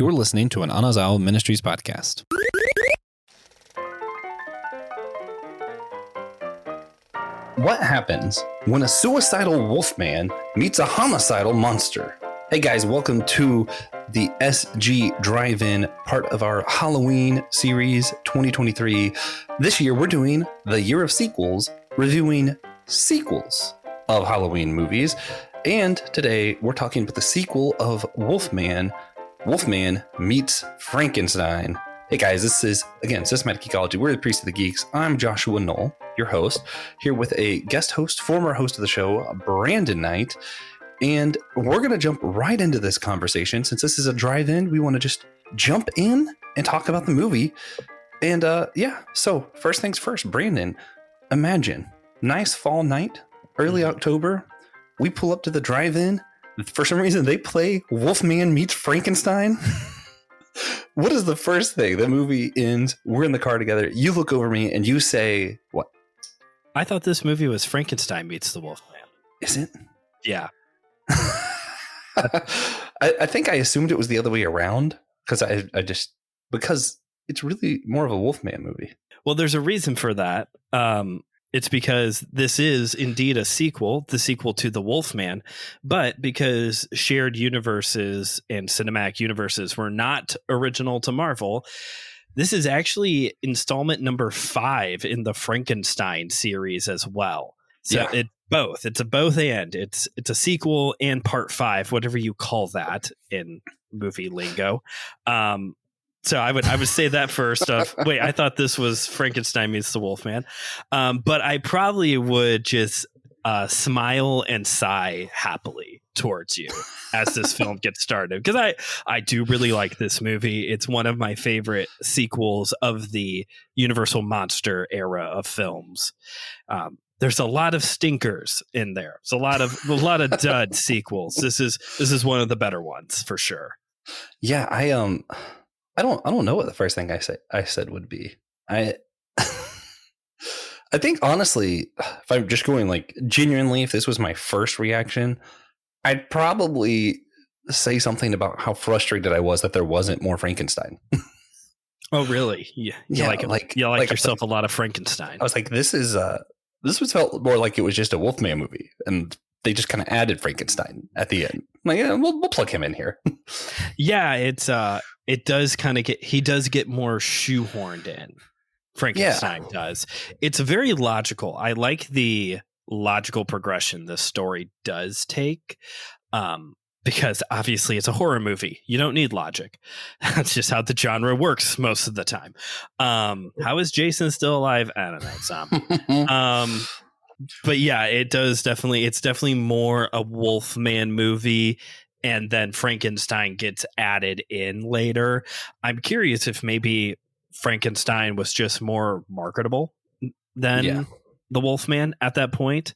You're listening to an Anazao Ministries podcast. What happens when a suicidal wolfman meets a homicidal monster? Hey guys, welcome to the SG Drive-In, part of our Halloween series 2023. This year we're doing the Year of Sequels, reviewing sequels of Halloween movies. And today we're talking about the sequel of Wolfman Meets Frankenstein. Hey guys, this is, again, Systematic Ecology. We're the Priest of the Geeks. I'm Joshua Noel, your host, here with a guest host, former host of the show, Brandon Knight. And we're going to jump right into this conversation. Since this is a drive-in, we want to just jump in and talk about the movie. And so first things first, Brandon, imagine, nice fall night, early October. We pull up to the drive-in. For some reason, they play Wolfman Meets Frankenstein. What is the first thing? The movie ends. We're in the car together. You look over me and you say, what? I thought this movie was Frankenstein Meets the Wolfman. Is it? Yeah. I think I assumed it was the other way around because because it's really more of a Wolfman movie. Well, there's a reason for that. It's because this is indeed a sequel, the sequel to The Wolfman, but because shared universes and cinematic universes were not original to Marvel, this is actually installment number 5 in the Frankenstein series as well. So It's a both and. It's a sequel and part 5, whatever you call that in movie lingo. So I would say that first. Wait, I thought this was Frankenstein Meets the Wolfman. But I probably would just smile and sigh happily towards you as this film gets started. Because I do really like this movie. It's one of my favorite sequels of the Universal Monster era of films. There's a lot of stinkers in there. It's a lot of dud sequels. This is one of the better ones for sure. Yeah, I don't know what the first thing I said would be. I think honestly, if I'm just going like genuinely, if this was my first reaction, I'd probably say something about how frustrated I was that there wasn't more Frankenstein. Oh, really? Yeah. You like yourself a lot of Frankenstein. I was like, this was felt more like it was just a Wolfman movie, and they just kind of added Frankenstein at the end. Like, yeah, we'll plug him in here. Yeah, it does kind of he does get more shoehorned in. Frankenstein does. It's very logical. I like the logical progression the story does take. Because obviously it's a horror movie. You don't need logic. That's just how the genre works most of the time. How is Jason still alive? I don't know, Sam. But yeah, it's definitely more a Wolfman movie, and then Frankenstein gets added in later. I'm curious if maybe Frankenstein was just more marketable than the Wolfman at that point.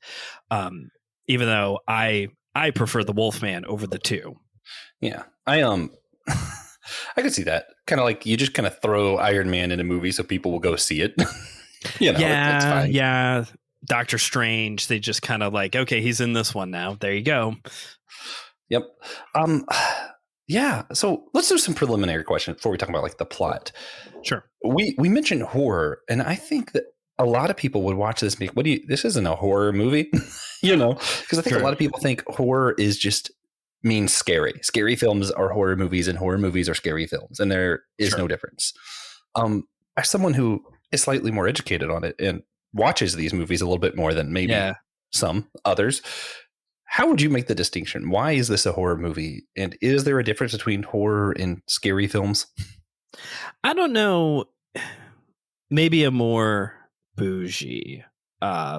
Even though I prefer the Wolfman over the two. Yeah, I could see that. Kind of like you just kind of throw Iron Man in a movie so people will go see it. It's fine. Yeah. Doctor Strange, they just kind of like, okay, he's in this one now. There you go. Yep. So let's do some preliminary questions before we talk about like the plot. Sure. We mentioned horror, and I think that a lot of people would watch this. This isn't a horror movie, because I think a lot of people think horror is just means scary. Scary films are horror movies, and horror movies are scary films, and there is no difference. As someone who is slightly more educated on it and watches these movies a little bit more than maybe some others, how would you make the distinction? Why is this a horror movie? And is there a difference between horror and scary films? I don't know. Maybe a more bougie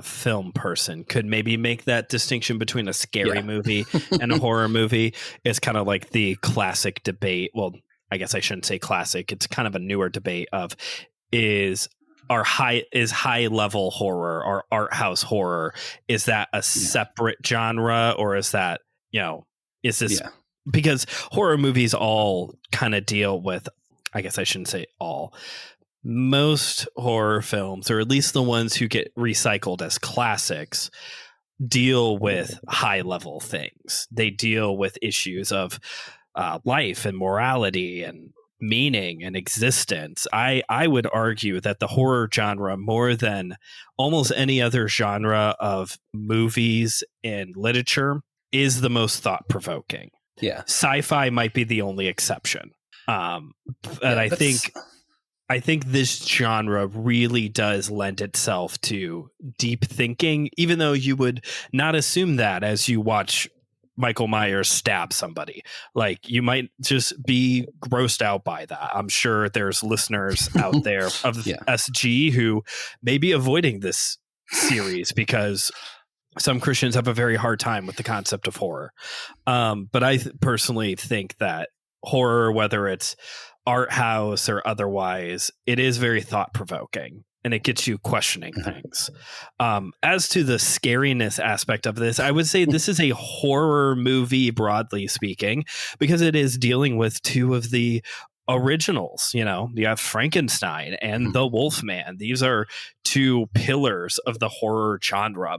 film person could maybe make that distinction between a scary movie and a horror movie. It's kind of like the classic debate. Well, I guess I shouldn't say classic. It's kind of a newer debate of is high level horror or art house horror, is that a separate genre, or is that, is this because horror movies all kind of deal with, I guess I shouldn't say all, most horror films, or at least the ones who get recycled as classics, deal with high level things. They deal with issues of life and morality and meaning and existence. I would argue that the horror genre, more than almost any other genre of movies and literature, is the most thought-provoking. Yeah. Sci-fi might be the only exception. But I think this genre really does lend itself to deep thinking, even though you would not assume that as you watch Michael Myers stab somebody. Like, you might just be grossed out by that. I'm sure there's listeners out there of SG who may be avoiding this series because some Christians have a very hard time with the concept of horror. But I personally think that horror, whether it's art house or otherwise, it is very thought provoking and it gets you questioning things. As to the scariness aspect of this, I would say this is a horror movie, broadly speaking, because it is dealing with two of the originals. You know, you have Frankenstein and the Wolfman. These are two pillars of the horror genre.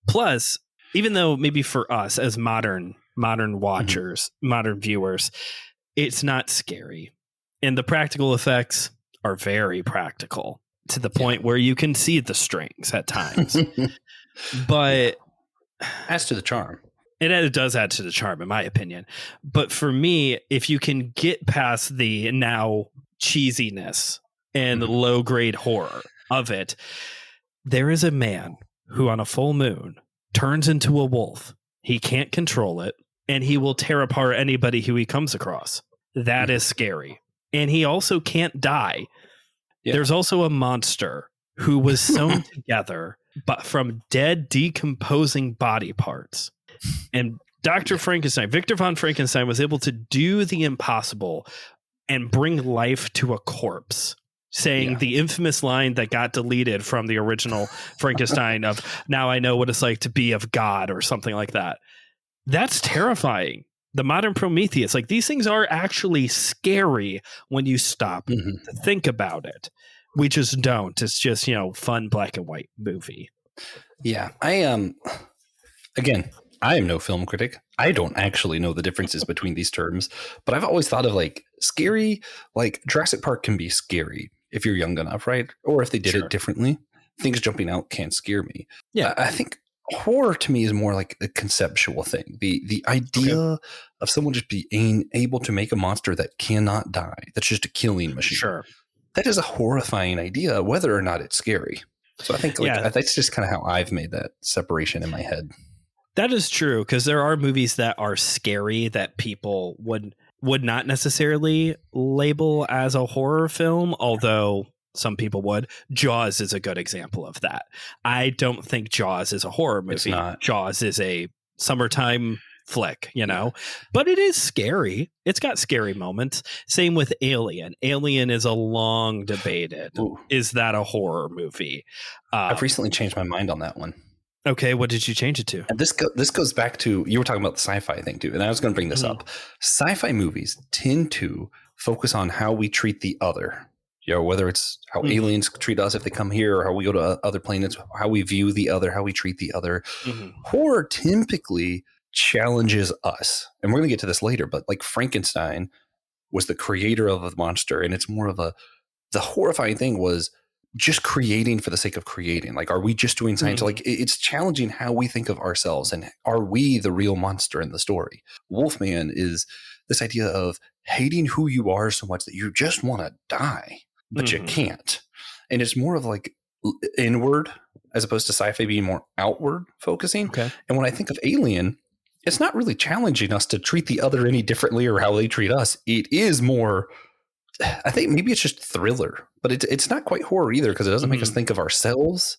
Plus, even though maybe for us as modern watchers, modern viewers, it's not scary. And the practical effects are very practical to the point where you can see the strings at times. But adds to the charm. It does add to the charm, in my opinion. But for me, if you can get past the now cheesiness and low grade horror of it, there is a man who on a full moon turns into a wolf. He can't control it, and he will tear apart anybody who he comes across. That is scary. And he also can't die. Yeah. There's also a monster who was sewn together but from dead, decomposing body parts. And Dr. Frankenstein, Victor von Frankenstein, was able to do the impossible and bring life to a corpse, saying the infamous line that got deleted from the original Frankenstein of, "Now I know what it's like to be of God," or something like that. That's terrifying. The modern Prometheus, like, these things are actually scary when you stop to think about it. We just don't. It's just, fun black and white movie. Yeah. Again, I am no film critic. I don't actually know the differences between these terms, but I've always thought of like scary, like Jurassic Park can be scary if you're young enough, right? Or if they did it differently. Things jumping out can't scare me. Yeah. I think horror to me is more like a conceptual thing. The idea of someone just being able to make a monster that cannot die, that's just a killing machine. Sure. That is a horrifying idea, whether or not it's scary. So I think that's just kind of how I've made that separation in my head. That is true, because there are movies that are scary that people would not necessarily label as a horror film, although some people would. Jaws is a good example of that. I don't think Jaws is a horror movie. It's not. Jaws is a summertime flick, but it is scary. It's got scary moments. Same with Alien. Alien is a long debated. Ooh. Is that a horror movie? I've recently changed my mind on that one. Okay, what did you change it to? And this goes back to, you were talking about the sci-fi thing too, and I was going to bring this up. Sci-fi movies tend to focus on how we treat the other. Whether it's how aliens treat us if they come here, or how we go to other planets, how we view the other, how we treat the other. Horror typically challenges us, and we're going to get to this later. But like Frankenstein was the creator of a monster, and it's more of the horrifying thing was just creating for the sake of creating. Like, are we just doing science? Like, it's challenging how we think of ourselves, and are we the real monster in the story? Wolfman is this idea of hating who you are so much that you just want to die, but you can't. And it's more of like inward as opposed to sci-fi being more outward focusing. Okay. And when I think of Alien, it's not really challenging us to treat the other any differently or how they treat us. It is more, I think maybe it's just thriller, but it's not quite horror either, because it doesn't make us think of ourselves.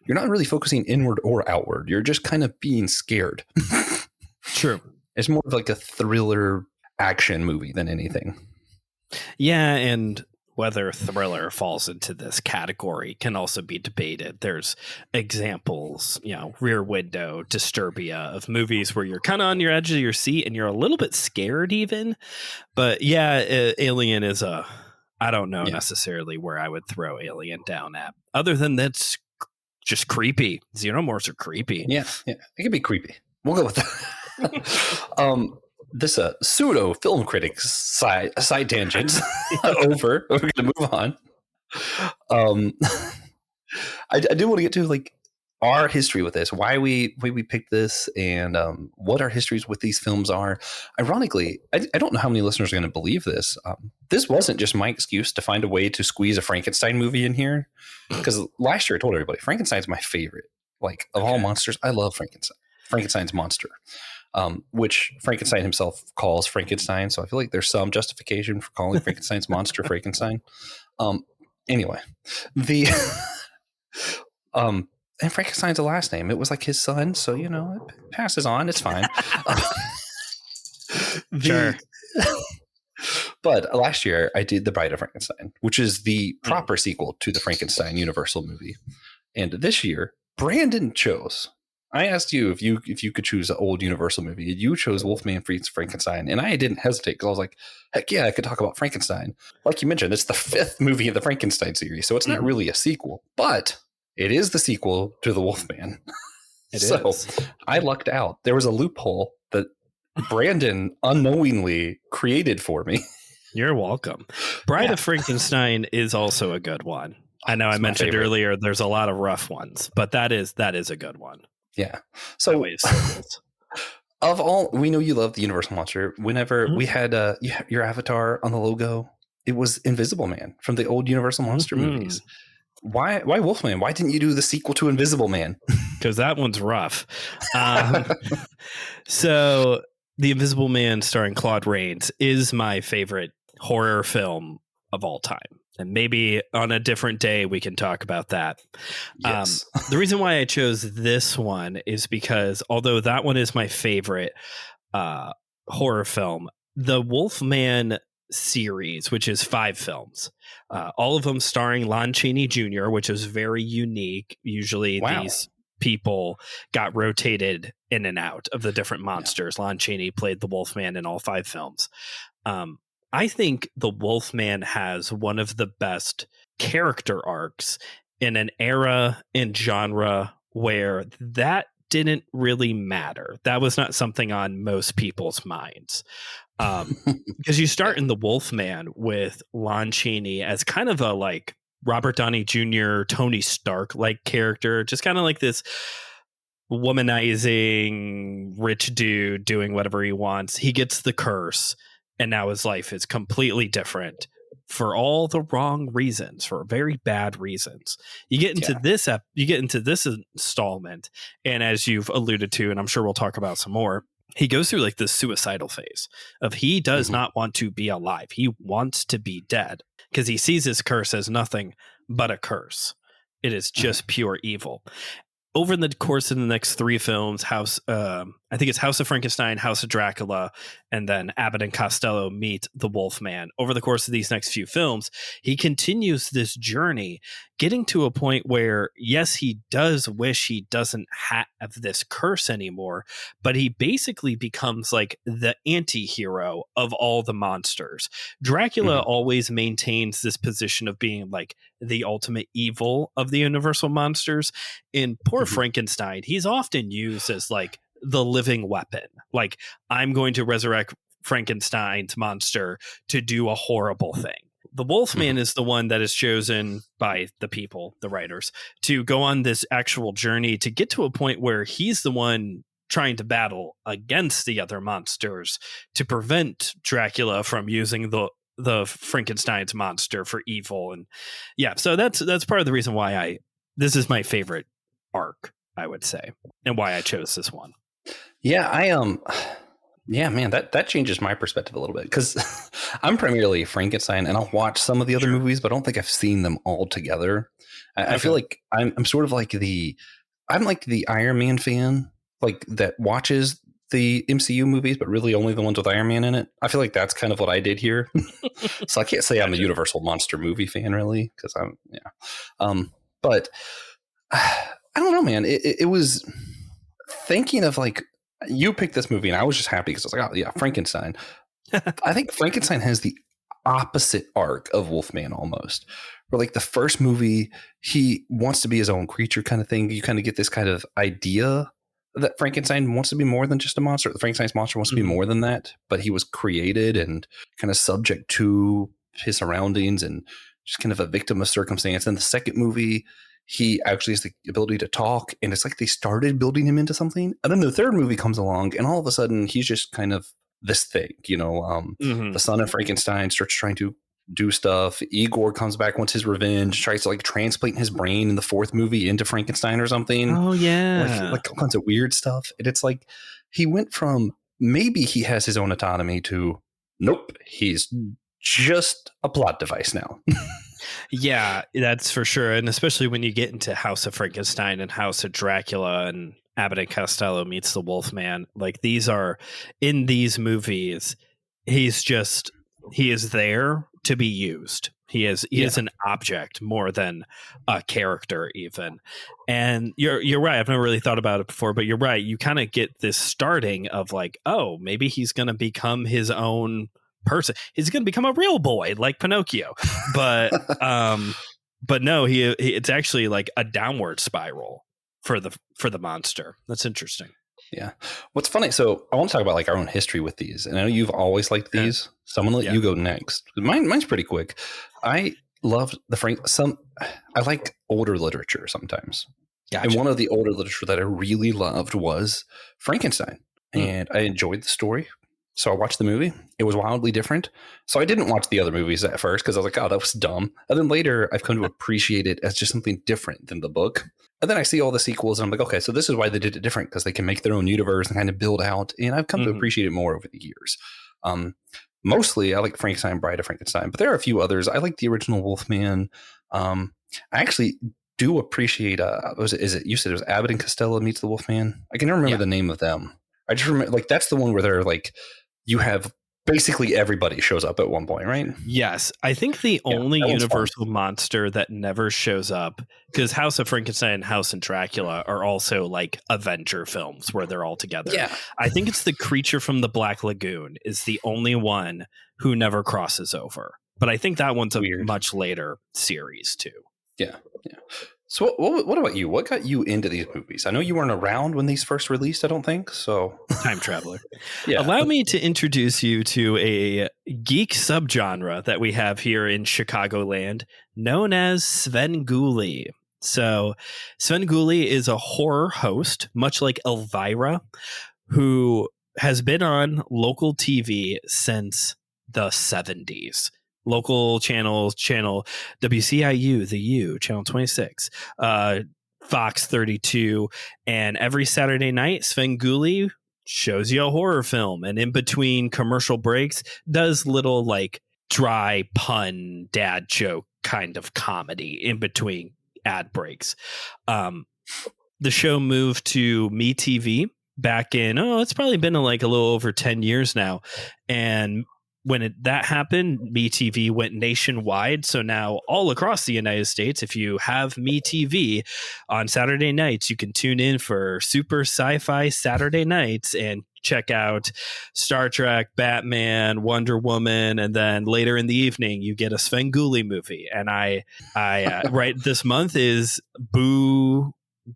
You're not really focusing inward or outward. You're just kind of being scared. True. It's more of like a thriller action movie than anything. Yeah, and whether thriller falls into this category can also be debated. There's examples, Rear Window, Disturbia, of movies where you're kind of on your edge of your seat and you're a little bit scared even. But yeah, Alien is I don't know necessarily where I would throw Alien down at. Other than that's just creepy. Xenomorphs are creepy. Yeah, it can be creepy. We'll go with that. this pseudo film critic side tangents over. We're going to move on. I do want to get to like our history with this, why we picked this, and what our histories with these films are. Ironically, I don't know how many listeners are going to believe this. This wasn't just my excuse to find a way to squeeze a Frankenstein movie in here, because last year I told everybody Frankenstein's my favorite. Like of all monsters, I love Frankenstein. Frankenstein's monster, which Frankenstein himself calls Frankenstein. So I feel like there's some justification for calling Frankenstein's monster Frankenstein. Anyway, the and Frankenstein's a last name. It was like his son, so it passes on. It's fine. Sure. But last year I did The Bride of Frankenstein, which is the proper sequel to the Frankenstein Universal movie. And this year, Brandon chose. I asked you if you could choose an old Universal movie. You chose Wolfman Meets Frankenstein, and I didn't hesitate because I was like, heck yeah, I could talk about Frankenstein. Like you mentioned, it's the 5th movie in the Frankenstein series, so it's not really a sequel, but it is the sequel to The Wolfman. So I lucked out. There was a loophole that Brandon unknowingly created for me. You're welcome. Bride of Frankenstein is also a good one. I know I mentioned earlier there's a lot of rough ones, but that is a good one. Yeah. So of all, we know you love the Universal monster. Whenever we had your avatar on the logo, it was Invisible Man from the old Universal monster movies. Why Wolfman? Why didn't you do the sequel to Invisible Man? Because that one's rough. So The Invisible Man starring Claude Rains is my favorite horror film of all time. And maybe on a different day we can talk about that. Yes. The reason why I chose this one is because although that one is my favorite horror film, the Wolfman series, which is 5 films, all of them starring Lon Chaney Jr., which is very unique. Usually these people got rotated in and out of the different monsters. Yeah. Lon Chaney played the Wolfman in all 5 films. I think the Wolfman has one of the best character arcs in an era and genre where that didn't really matter. That was not something on most people's minds. Because you start in the Wolfman with Lon Chaney as kind of a like Robert Downey Jr., Tony Stark like character, just kind of like this womanizing rich dude doing whatever he wants. He gets the curse, and now his life is completely different for all the wrong reasons, for very bad reasons. You get into this installment, and as you've alluded to, and I'm sure we'll talk about some more, he goes through like this suicidal phase of he does not want to be alive. He wants to be dead because he sees his curse as nothing but a curse. It is just pure evil. Over the course of the next 3 films, I think it's House of Frankenstein, House of Dracula, and then Abbott and Costello meet the Wolfman. Over the course of these next few films, he continues this journey, getting to a point where, yes, he does wish he doesn't have this curse anymore, but he basically becomes like the anti-hero of all the monsters. Dracula always maintains this position of being like the ultimate evil of the Universal monsters. In poor Frankenstein, he's often used as like the living weapon. Like, I'm going to resurrect Frankenstein's monster to do a horrible thing. The Wolfman is the one that is chosen by the people, the writers, to go on this actual journey to get to a point where he's the one trying to battle against the other monsters to prevent Dracula from using the Frankenstein's monster for evil. And yeah, so that's part of the reason why this is my favorite arc, I would say, and why I chose this one. Yeah, yeah, man, that changes my perspective a little bit because I'm primarily Frankenstein, and I'll watch some of the other movies, but I don't think I've seen them all together. I feel like I'm sort of like I'm like the Iron Man fan, like that watches the MCU movies, but really only the ones with Iron Man in it. I feel like that's kind of what I did here. So I can't say I'm a Universal monster movie fan really, because but I don't know, man. It was thinking of like, you picked this movie and I was just happy because I was like, oh yeah, Frankenstein. I think Frankenstein has the opposite arc of Wolfman almost. Where like the first movie, he wants to be his own creature kind of thing. You kind of get this kind of idea that Frankenstein wants to be more than just a monster. The Frankenstein's monster wants to be more than that, but he was created and kind of subject to his surroundings and just kind of a victim of circumstance. In the second movie, he actually has the ability to talk, and it's like they started building him into something. And then the third movie comes along, and all of a sudden, he's just kind of this thing, the son of Frankenstein starts trying to do stuff. Igor comes back, wants his revenge, tries to like transplant his brain in the fourth movie into Frankenstein or something. Oh yeah, like all kinds of weird stuff. And it's like he went from maybe he has his own autonomy to nope, he's just a plot device now. Yeah, that's for sure. And especially when you get into House of Frankenstein and House of Dracula and Abbott and Costello meets the Wolfman, like these are in these movies, he is there to be used. He is an object more than a character even. And you're right. I've never really thought about it before, but you're right. You kind of get this starting of like, oh, maybe he's going to become his own person. He's going to become a real boy like Pinocchio. But but no, it's actually like a downward spiral for the monster. That's interesting. Yeah. What's funny, so I want to talk about like our own history with these. And I know you've always liked these. So I'm gonna let you go next. Mine's pretty quick. I loved I like older literature sometimes. Gotcha. And one of the older literature that I really loved was Frankenstein. And I enjoyed the story. So I watched the movie. It was wildly different. So I didn't watch the other movies at first because I was like, oh, that was dumb. And then later I've come to appreciate it as just something different than the book. And then I see all the sequels and I'm like, okay, so this is why they did it different, because they can make their own universe and kind of build out. And I've come to appreciate it more over the years. Mostly I like Frankenstein, Bride of Frankenstein, but there are a few others. I like the original Wolfman. I actually do appreciate, you said it was Abbott and Costello meets the Wolfman? I can never remember the name of them. I just remember, like, that's the one where they're like, you have basically everybody shows up at one point, right? Yes. I think the only universal monster that never shows up, because House of Frankenstein and House of Dracula are also like Avenger films where they're all together. Yeah. I think it's the creature from the Black Lagoon is the only one who never crosses over. But I think that one's a much later series too. Yeah. Yeah. So what about you? What got you into these movies? I know you weren't around when these first released, I don't think. So time traveler. Yeah. Allow me to introduce you to a geek subgenre that we have here in Chicagoland known as Svengoolie. So Svengoolie is a horror host, much like Elvira, who has been on local TV since the 70s. Local channels, channel WCIU, the U, channel 26, Fox 32, and every Saturday night, Svengoolie shows you a horror film, and in between commercial breaks, does little like dry pun dad joke kind of comedy in between ad breaks. The show moved to MeTV back in, it's probably been like a little over 10 years now, and when that happened, MeTV went nationwide. So now all across the United States, if you have MeTV on Saturday nights, you can tune in for Super Sci-Fi Saturday Nights and check out Star Trek, Batman, Wonder Woman, and then later in the evening you get a Svengoolie movie. And I right this month is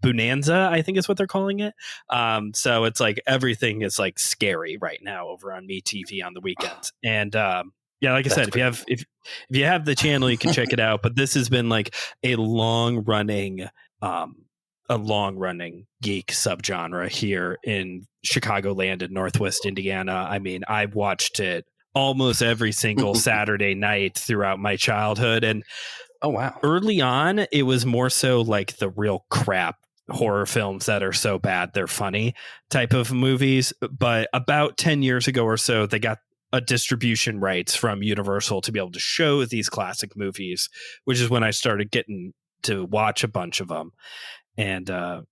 Bonanza, I think is what they're calling it. So it's like everything is like scary right now over on MeTV on the weekends. And like I said, if you have the channel, you can check it out. But this has been like a long running geek subgenre here in Chicagoland and Northwest Indiana. I mean, I've watched it almost every single Saturday night throughout my childhood. And oh wow. Early on, it was more so like the real crap horror films that are so bad they're funny type of movies. But about 10 years ago or so, they got a distribution rights from Universal to be able to show these classic movies, which is when I started getting to watch a bunch of them. And I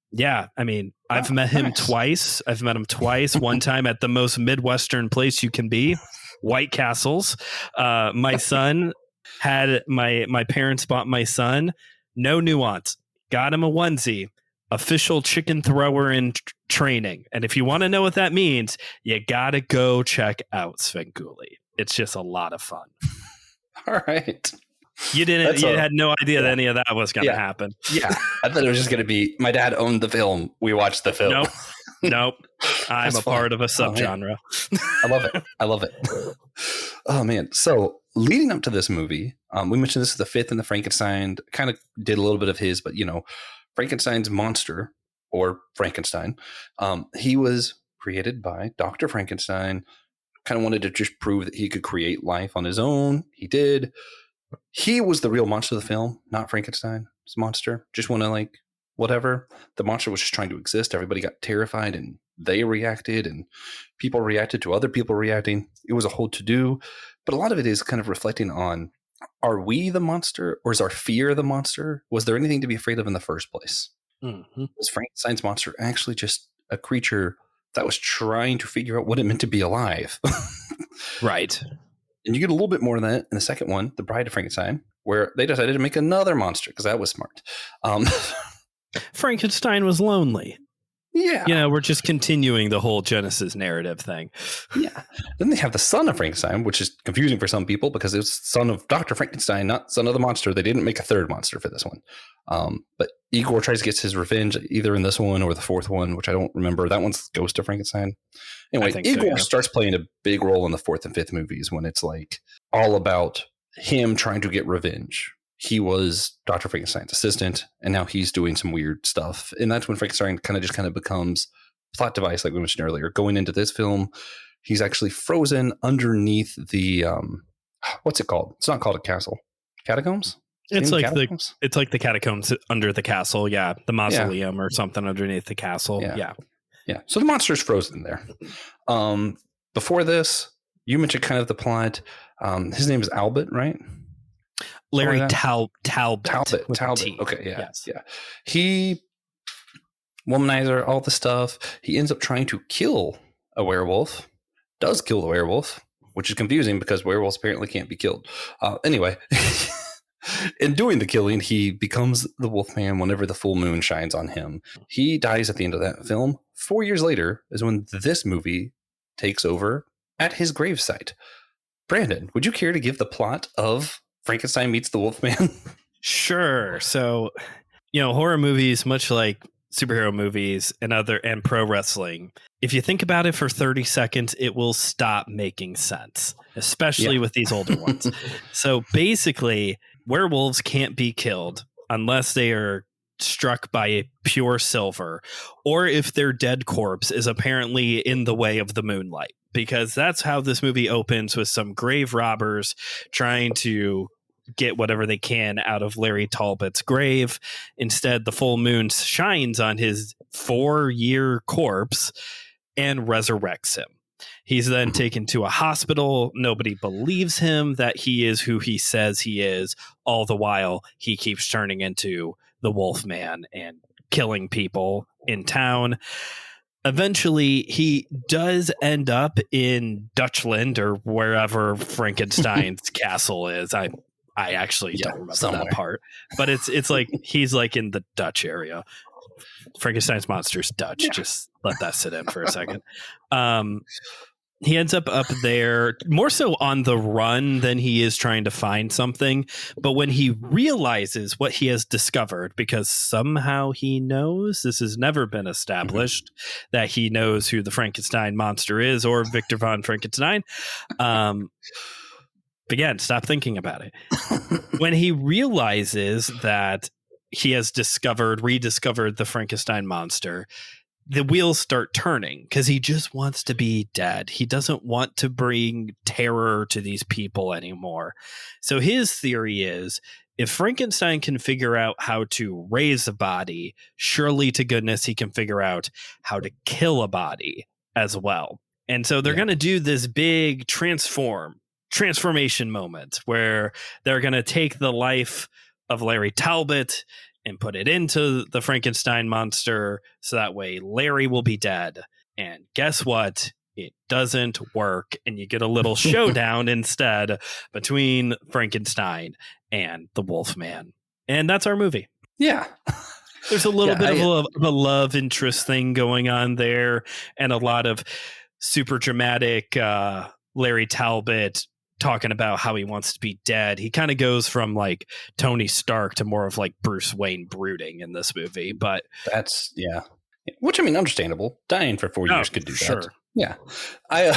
mean, I've met him twice. I've met him twice. One time at the most Midwestern place you can be, White Castles. My son had my parents bought my son, no nuance, got him a onesie, official chicken thrower in training. And if you want to know what that means, you got to go check out Svengoolie. It's just a lot of fun. All right. You had no idea that any of that was going to happen. Yeah. I thought it was just going to be, my dad owned the film. We watched the film. Nope. I'm a part of a subgenre. I love it. I love it. Oh, man. So leading up to this movie, we mentioned this is the fifth in the Frankenstein, kind of did a little bit of his, but, Frankenstein's monster, or Frankenstein, he was created by Dr. Frankenstein, kind of wanted to just prove that he could create life on his own. He did. He was the real monster of the film, not Frankenstein's monster. Just want to whatever. The monster was just trying to exist. Everybody got terrified and they reacted and people reacted to other people reacting. It was a whole to-do. But a lot of it is kind of reflecting on, are we the monster or is our fear the monster? Was there anything to be afraid of in the first place? Mm-hmm. Was Frankenstein's monster actually just a creature that was trying to figure out what it meant to be alive? Right. And you get a little bit more of that in the second one, The Bride of Frankenstein, where they decided to make another monster because that was smart. Frankenstein was lonely. Yeah. We're just continuing the whole Genesis narrative thing. Yeah. Then they have the son of Frankenstein, which is confusing for some people because it's son of Dr. Frankenstein, not son of the monster. They didn't make a third monster for this one. But Igor tries to get his revenge either in this one or the fourth one, which I don't remember. That one's Ghost of Frankenstein. Anyway, Igor starts playing a big role in the fourth and fifth movies when it's all about him trying to get revenge. He was Dr. Frankenstein's assistant, and now he's doing some weird stuff. And that's when Frankenstein kind of becomes a plot device, like we mentioned earlier. Going into this film, he's actually frozen underneath the, what's it called? It's not called a castle. Catacombs? It's like the catacombs under the castle. Yeah. The mausoleum or something underneath the castle. Yeah. So the monster's frozen there. Before this, you mentioned kind of the plot. His name is Albert, right? Larry Talbot. Talbot. Okay, yeah. Yes. Yeah. He, womanizer, all the stuff. He ends up trying to kill a werewolf. Does kill the werewolf, which is confusing because werewolves apparently can't be killed. Anyway, in doing the killing, he becomes the Wolfman whenever the full moon shines on him. He dies at the end of that film. 4 years later is when this movie takes over at his gravesite. Brandon, would you care to give the plot of Frankenstein meets the Wolfman? Sure. So, horror movies, much like superhero movies and pro wrestling, if you think about it for 30 seconds, it will stop making sense, especially with these older ones. So basically, werewolves can't be killed unless they are struck by a pure silver, or if their dead corpse is apparently in the way of the moonlight, because that's how this movie opens, with some grave robbers trying to get whatever they can out of Larry Talbot's grave. Instead, the full moon shines on his 4-year corpse and resurrects him. He's then taken to a hospital. Nobody believes him that he is who he says he is. All the while, he keeps turning into the Wolfman and killing people in town. Eventually, he does end up in Dutchland or wherever Frankenstein's castle is. I actually don't remember that part, but it's like he's in the Dutch area. Frankenstein's monster's Dutch. Yeah. Just let that sit in for a second. He ends up there, more so on the run than he is trying to find something. But when he realizes what he has discovered, because somehow he knows, this has never been established, that he knows who the Frankenstein monster is, or Victor von Frankenstein. Again, stop thinking about it. When he realizes that he has rediscovered the Frankenstein monster, the wheels start turning because he just wants to be dead. He doesn't want to bring terror to these people anymore. So his theory is, if Frankenstein can figure out how to raise a body, surely to goodness he can figure out how to kill a body as well. And so they're going to do this big transformation moment where they're going to take the life of Larry Talbot and put it into the Frankenstein monster, so that way Larry will be dead. And guess what? It doesn't work, and you get a little showdown instead between Frankenstein and the Wolfman. And that's our movie. Yeah. There's a little bit of a love interest thing going on there, and a lot of super dramatic Larry Talbot talking about how he wants to be dead. He kind of goes from like Tony Stark to more of like Bruce Wayne brooding in this movie. But that's, yeah. Which, I mean, understandable. Dying for 4 years could do that. Sure. Yeah. I,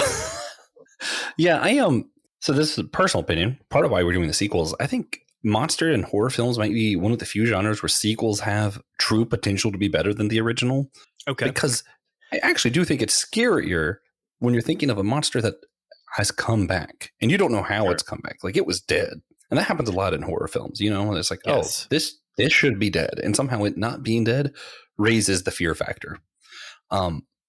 so this is a personal opinion. Part of why we're doing the sequels, I think monster and horror films might be one of the few genres where sequels have true potential to be better than the original. Okay. Because I actually do think it's scarier when you're thinking of a monster that has come back and you don't know how it's come back. Like, it was dead. And that happens a lot in horror films, you know, and it's like, yes. Oh, this should be dead. And somehow it not being dead raises the fear factor.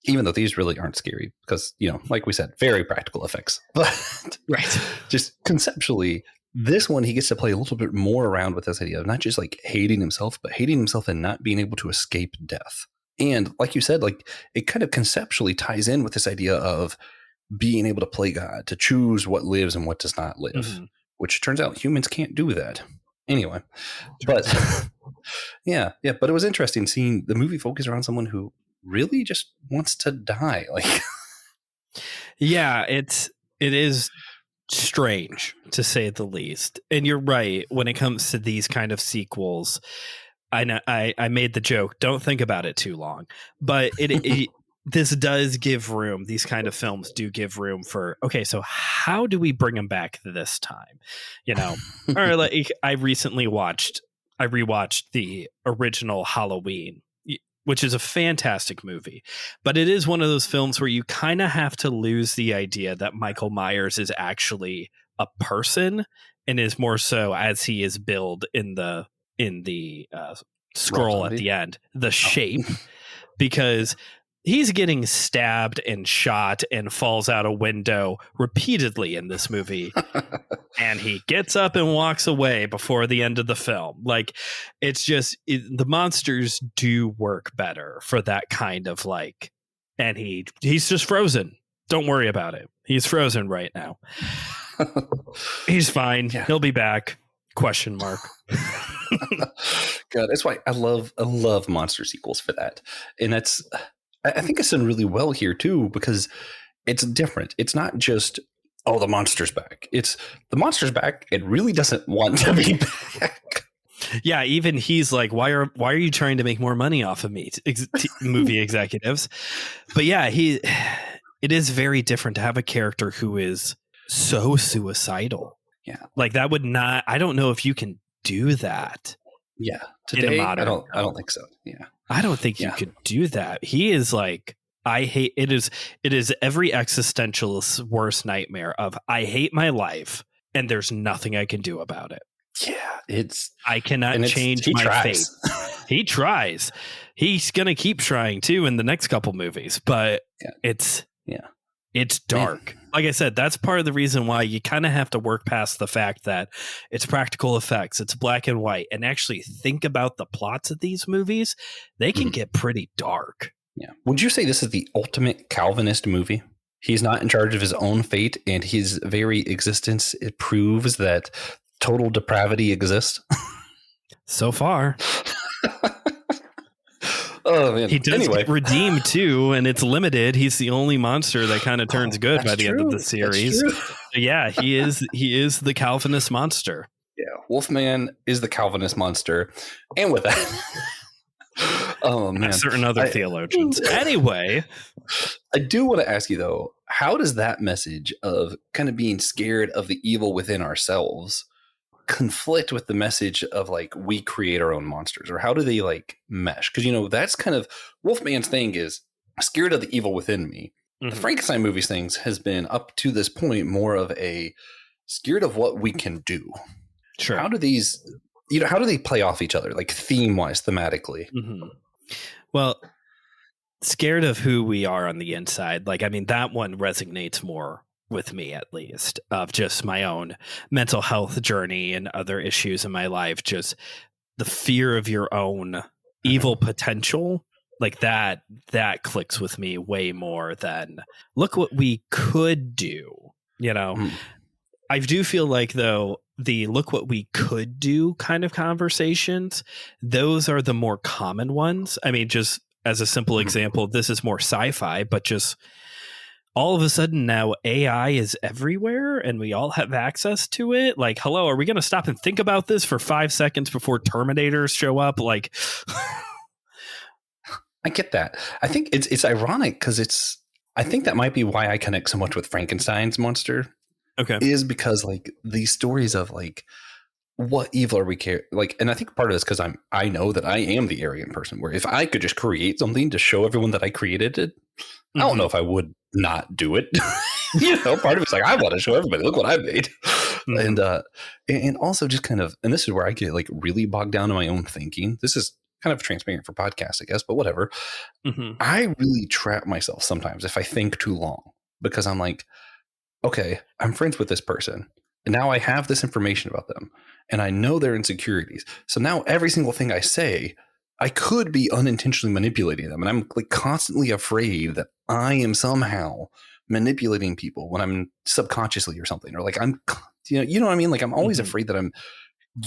Even though these really aren't scary because, you know, like we said, very practical effects, but right. Just conceptually, this one, he gets to play a little bit more around with this idea of not just like hating himself, but hating himself and not being able to escape death. And like you said, like it kind of conceptually ties in with this idea of being able to play God, to choose what lives and what does not live, which turns out humans can't do that. Anyway, but yeah. But it was interesting seeing the movie focus around someone who really just wants to die. Like, yeah, it is strange to say the least. And you're right. When it comes to these kind of sequels, I know I made the joke, don't think about it too long, but this does give room. These kind of films do give room for, okay, so how do we bring them back this time? You know, or like I rewatched the original Halloween, which is a fantastic movie, but it is one of those films where you kind of have to lose the idea that Michael Myers is actually a person and is more so as he is billed in the scroll at the end, the shape, because he's getting stabbed and shot and falls out a window repeatedly in this movie. And he gets up and walks away before the end of the film. Like, it's just, the monsters do work better for that kind of like, and he's just frozen. Don't worry about it. He's frozen right now. He's fine. Yeah. He'll be back. ? God, that's why I love monster sequels for that. And I think it's done really well here too, because it's different. It's not just, oh, the monster's back. It's the monster's back. It really doesn't want to be back. Yeah, even he's like, why are you trying to make more money off of me, movie executives? But yeah, it is very different to have a character who is so suicidal. Yeah, like that would not. I don't know if you can do that. Yeah, today I don't think so. Yeah, I don't think you could do that. He is like, I hate it. Is every existentialist's worst nightmare of, I hate my life and there's nothing I can do about it. Yeah, I cannot change my fate. He tries. He's gonna keep trying too in the next couple movies, but it's dark. Like I said, that's part of the reason why you kind of have to work past the fact that it's practical effects, it's black and white, and actually think about the plots of these movies. They can get pretty dark. Yeah. Would you say this is the ultimate Calvinist movie? He's not in charge of his own fate, and his very existence, it proves that total depravity exists. So far. Oh, man. He does get redeemed too, and it's limited. He's the only monster that kind of turns good by the end of the series. Yeah, he is the Calvinist monster. Yeah, Wolfman is the Calvinist monster. And with that, oh man, certain other theologians. Anyway, I do want to ask you though, how does that message of kind of being scared of the evil within ourselves conflict with the message of like, we create our own monsters, or how do they like mesh? Because, you know, that's kind of Wolfman's thing is scared of the evil within me. The Frankenstein movies things has been up to this point more of a scared of what we can do. Sure. How do these, you know, how do they play off each other, like theme wise, thematically? Well, scared of who we are on the inside. Like, I mean, that one resonates more with me, at least, of just my own mental health journey and other issues in my life. Just the fear of your own evil potential, like that clicks with me way more than look what we could do. You know, I do feel like though, the look what we could do kind of conversations, those are the more common ones. I mean, just as a simple example, this is more sci-fi, but just all of a sudden now AI is everywhere and we all have access to it. Like, hello, are we going to stop and think about this for 5 seconds before Terminators show up? Like, I get that. I think it's ironic because I think that might be why I connect so much with Frankenstein's monster. okay. Is because like these stories of like what evil are we like, and I think part of this because I know that I am the arrogant person where if I could just create something to show everyone that I created it, I don't know if I would not do it. Part of it's like I want to show everybody, look what I made. And also just kind of, and this is where I get like really bogged down in my own thinking. This is kind of transparent for podcasts, I guess, but whatever. I really trap myself sometimes if I think too long because I'm like, okay, I'm friends with this person. And now I have this information about them and I know their insecurities. So now every single thing I say, I could be unintentionally manipulating them. And I'm like constantly afraid that I am somehow manipulating people when I'm subconsciously or something, or like I'm, you know what I mean? Like I'm always afraid that I'm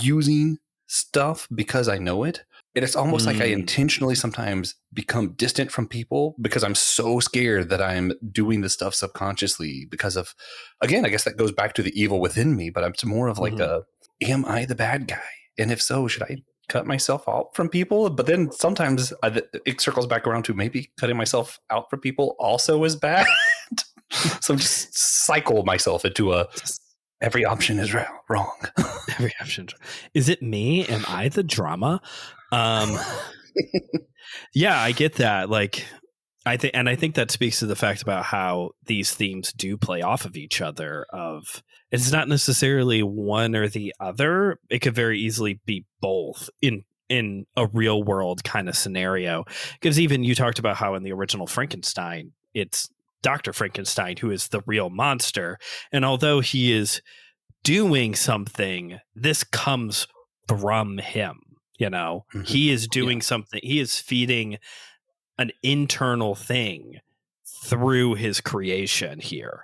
using stuff because I know it. And it's almost like I intentionally sometimes become distant from people because I'm so scared that I'm doing this stuff subconsciously because of, again, I guess that goes back to the evil within me, but it's more of like am I the bad guy? And if so, should I cut myself out from people? But then sometimes it circles back around to maybe cutting myself out from people also is bad. So I'm just cycle myself into every option is wrong. Every option. Is it me? Am I the drama? Yeah, I get that. Like, I think that speaks to the fact about how these themes do play off of each other. Of it's not necessarily one or the other. It could very easily be both in a real world kind of scenario. Because even you talked about how in the original Frankenstein, it's Dr. Frankenstein who is the real monster, and although he is doing something, this comes from him. He is doing something. He is feeding an internal thing through his creation here.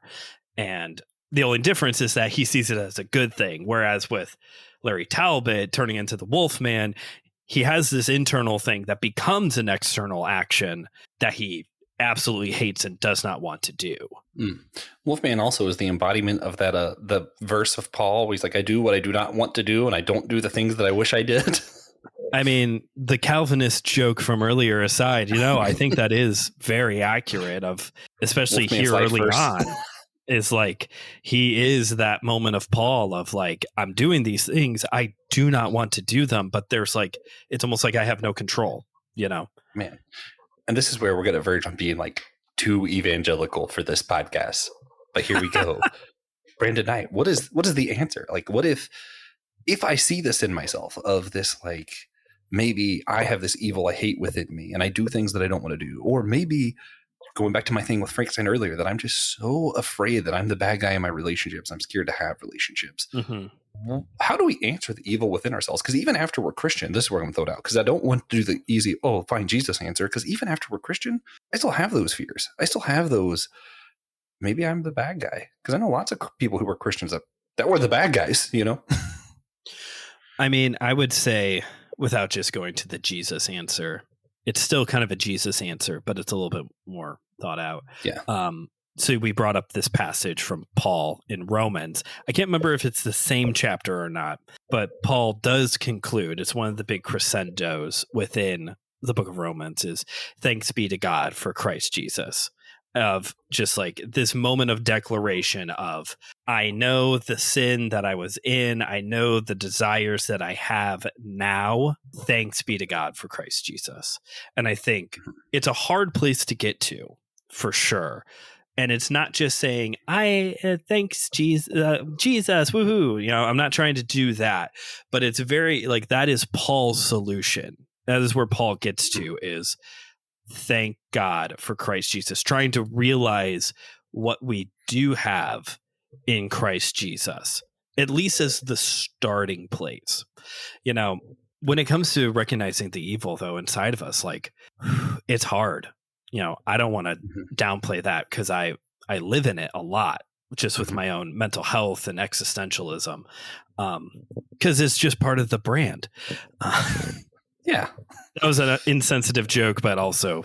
And the only difference is that he sees it as a good thing. Whereas with Larry Talbot turning into the Wolfman, he has this internal thing that becomes an external action that he absolutely hates and does not want to do. Wolfman also is the embodiment of that the verse of Paul where he's like, I do what I do not want to do and I don't do the things that I wish I did. I mean, the Calvinist joke from earlier aside, I think that is very accurate of, especially Wolfman's here early first. on, is like, he is that moment of Paul of like, I'm doing these things. I do not want to do them, but there's like, it's almost like I have no control, Man. And this is where we're going to verge on being like too evangelical for this podcast. But here we go. Brandon Knight, what is the answer? Like, what if I see this in myself of this, like, maybe I have this evil I hate within me and I do things that I don't want to do, or maybe going back to my thing with Frankenstein earlier, that I'm just so afraid that I'm the bad guy in my relationships. I'm scared to have relationships. How do we answer the evil within ourselves? Because even after we're Christian, this is where I'm going to throw it out, because I don't want to do the easy, find Jesus answer. Because even after we're Christian, I still have those fears. I still have those, maybe I'm the bad guy. Because I know lots of people who were Christians that were the bad guys, I mean, I would say, without just going to the Jesus answer, it's still kind of a Jesus answer, but it's a little bit more thought out. Yeah. So we brought up this passage from Paul in Romans. I can't remember if it's the same chapter or not, but Paul does conclude, it's one of the big crescendos within the book of Romans, is thanks be to God for Christ Jesus. Of just like this moment of declaration of, I know the sin that I was in. I know the desires that I have now. Thanks be to God for Christ Jesus. And I think it's a hard place to get to, for sure. And it's not just saying, thanks, Jesus, woohoo. I'm not trying to do that, but it's very like, that is Paul's solution. That is where Paul gets to, is thank God for Christ Jesus, trying to realize what we do have in Christ Jesus, at least as the starting place. When it comes to recognizing the evil, though, inside of us, like, it's hard. I don't want to downplay that, because I live in it a lot, just with my own mental health and existentialism, because it's just part of the brand. Yeah. That was an insensitive joke, but also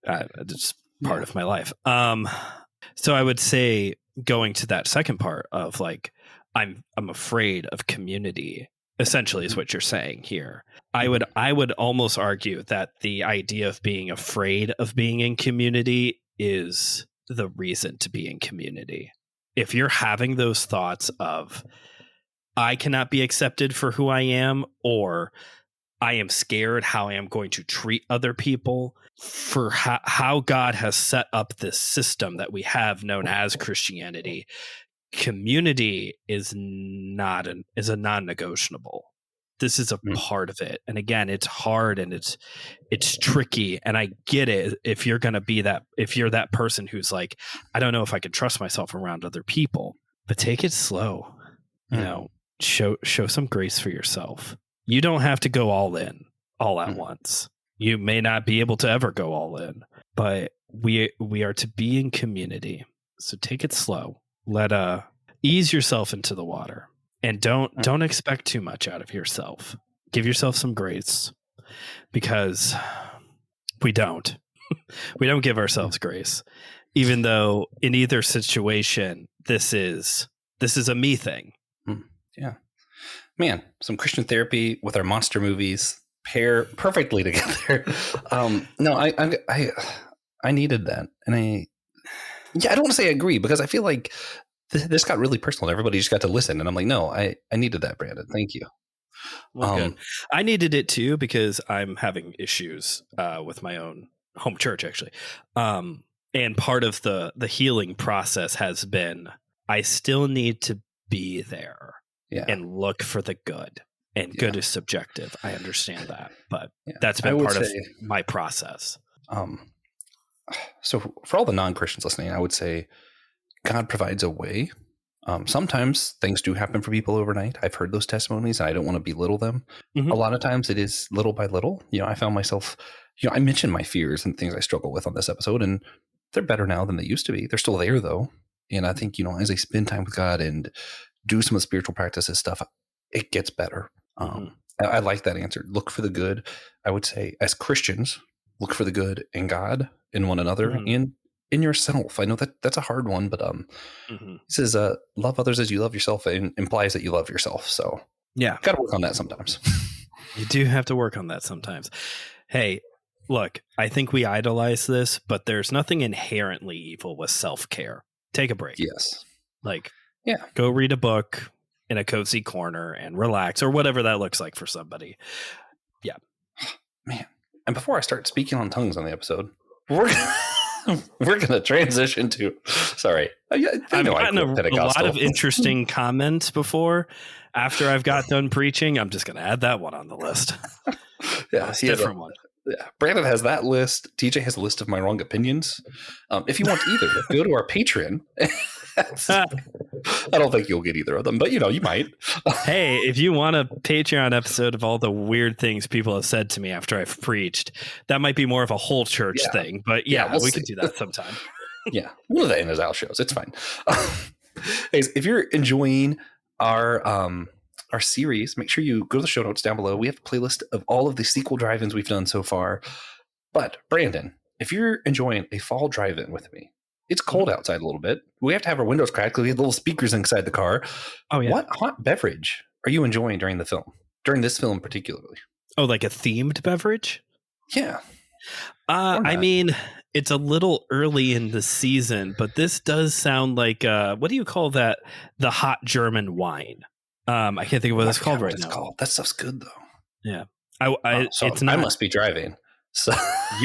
it's part of my life. So I would say, going to that second part of like, I'm afraid of community, essentially is what you're saying here. I would almost argue that the idea of being afraid of being in community is the reason to be in community. If you're having those thoughts of, I cannot be accepted for who I am, or I am scared how I am going to treat other people, for how God has set up this system that we have known as Christianity, community is a non-negotiable. This is a part of it. And again, it's hard and it's tricky. And I get it. If you're going to be that, if you're that person who's like, I don't know if I can trust myself around other people, but take it slow, you know, show some grace for yourself. You don't have to go all in all at once. You may not be able to ever go all in, but we are to be in community. So take it slow. Ease yourself into the water, and don't expect too much out of yourself. Give yourself some grace, because we don't give ourselves grace, even though in either situation, this is a me thing. Yeah, man, some Christian therapy with our monster movies pair perfectly together. No, I needed that, and I don't want to say I agree, because I feel like this got really personal. Everybody just got to listen, and I'm like, no, I needed that, Brandon. Thank you. Well, good. I needed it too, because I'm having issues with my own home church, actually. And part of the healing process has been, I still need to be there and look for the good. And good is subjective. I understand that, but that's been part of my process. So for all the non-Christians listening, I would say God provides a way. Sometimes things do happen for people overnight. I've heard those testimonies, and I don't want to belittle them. A lot of times it is little by little. I found myself, I mentioned my fears and things I struggle with on this episode, and they're better now than they used to be. They're still there though. And I think, as I spend time with God and do some of the spiritual practices stuff, it gets better. I like that answer. Look for the good. I would say, as Christians, look for the good in God, in one another, and in yourself. I know that's a hard one, but it says love others as you love yourself, and implies that you love yourself. So got to work on that sometimes. You do have to work on that sometimes. Hey, look, I think we idolize this, but there's nothing inherently evil with self-care. Take a break. Yes. Go read a book in a cozy corner and relax, or whatever that looks like for somebody. Yeah. Man. And before I start speaking on tongues on the episode, we're going to transition to, sorry. I've gotten a lot of interesting comments before. After I've got done preaching, I'm just going to add that one on the list. It's a different one. Yeah, Brandon has that list. TJ has a list of my wrong opinions. If you want either, go to our Patreon. I don't think you'll get either of them, but you might. Hey, if you want a Patreon episode of all the weird things people have said to me after I've preached, that might be more of a whole church thing. But we could do that sometime. One of the Anazao shows. It's fine. If you're enjoying our series, make sure you go to the show notes down below. We have a playlist of all of the sequel drive-ins we've done so far. But Brandon, if you're enjoying a fall drive-in with me, it's cold outside a little bit. We have to have our windows cracked because we have little speakers inside the car. Oh, yeah. What hot beverage are you enjoying during the film? During this film particularly? Oh, like a themed beverage? Yeah. I mean, it's a little early in the season, but this does sound like, what do you call that? The hot German wine. I can't think of what it's called right now. That stuff's good though. Yeah. I must be driving. So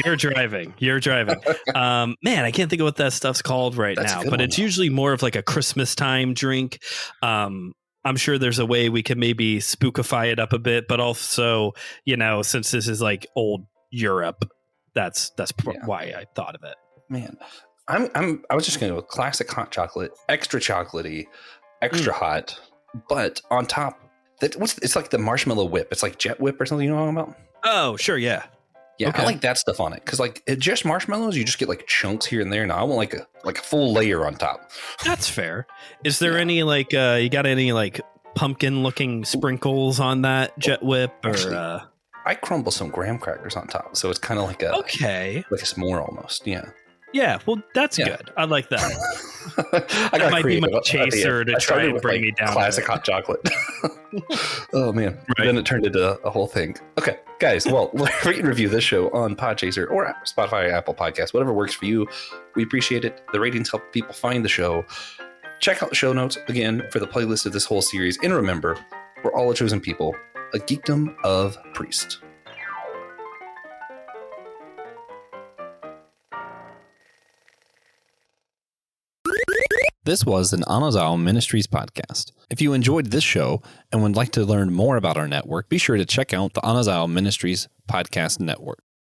You're driving. Man, I can't think of what that stuff's called now, but it's usually more of like a Christmas time drink. I'm sure there's a way we can maybe spookify it up a bit, but also, since this is like old Europe, that's why I thought of it. Man, I was just going to go classic hot chocolate, extra chocolatey, extra hot, but on top, it's like the marshmallow whip. It's like Jet Whip or something. You know what I'm talking about? Oh, sure, yeah. Yeah, okay. I like that stuff on it because just marshmallows, you just get like chunks here and there. Now I want like a full layer on top. That's fair. Is there any you got any like pumpkin looking sprinkles on that Jet Whip or? Actually, I crumble some graham crackers on top, so it's kind of like a like a s'more almost. Yeah. Yeah, well, that's Yeah. good. I like that. I got might be creative my at the chaser end. to I try started and with bring like me down. classic hot chocolate. Oh man! Right. Then it turned into a whole thing. Okay, guys. Well, rate and review this show on Podchaser or Spotify, Apple Podcasts, whatever works for you. We appreciate it. The ratings help people find the show. Check out the show notes again for the playlist of this whole series. And remember, we're all a chosen people, a geekdom of priest. This was an Anazao Ministries podcast. If you enjoyed this show and would like to learn more about our network, be sure to check out the Anazao Ministries podcast network.